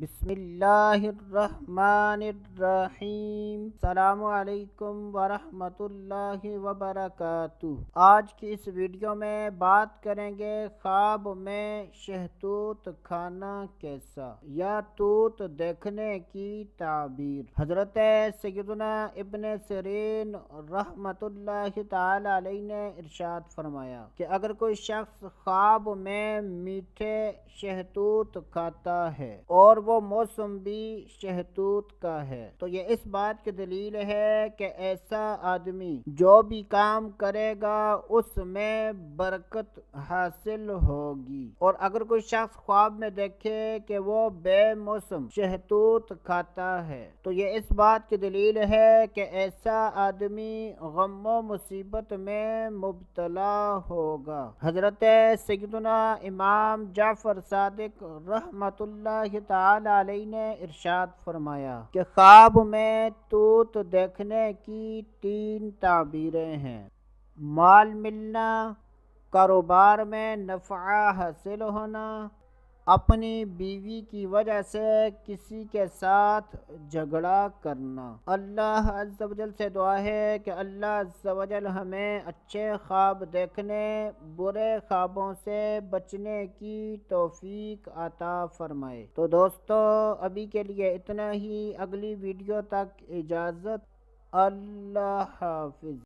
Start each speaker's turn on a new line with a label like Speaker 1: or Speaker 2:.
Speaker 1: بسم اللہ الرحمن الرحیم۔ السلام علیکم ورحمۃ اللہ وبرکاتہ۔ آج کی اس ویڈیو میں بات کریں گے خواب میں شہتوت کھانا کیسا یا توت دیکھنے کی تعبیر۔ حضرت سیدنا ابن سیرین رحمۃ اللہ تعالی علیہ نے ارشاد فرمایا کہ اگر کوئی شخص خواب میں میٹھے شہتوت کھاتا ہے اور وہ موسم بھی شہتوت کا ہے تو یہ اس بات کی دلیل ہے کہ ایسا آدمی جو بھی کام کرے گا اس میں برکت حاصل ہوگی۔ اور اگر کوئی شخص خواب میں دیکھے کہ وہ بے موسم شہتوت کھاتا ہے تو یہ اس بات کی دلیل ہے کہ ایسا آدمی غم و مصیبت میں مبتلا ہوگا۔ حضرت سیدنا امام جعفر صادق رحمت اللہ تعالی علیہ نے ارشاد فرمایا کہ خواب میں توت دیکھنے کی 3 تعبیریں ہیں: مال ملنا، کاروبار میں نفع حاصل ہونا، اپنی بیوی کی وجہ سے کسی کے ساتھ جھگڑا کرنا۔ اللہ عز و جل سے دعا ہے کہ اللہ عز و جل ہمیں اچھے خواب دیکھنے، برے خوابوں سے بچنے کی توفیق عطا فرمائے۔ تو دوستو ابھی کے لیے اتنا ہی، اگلی ویڈیو تک اجازت، اللہ حافظ۔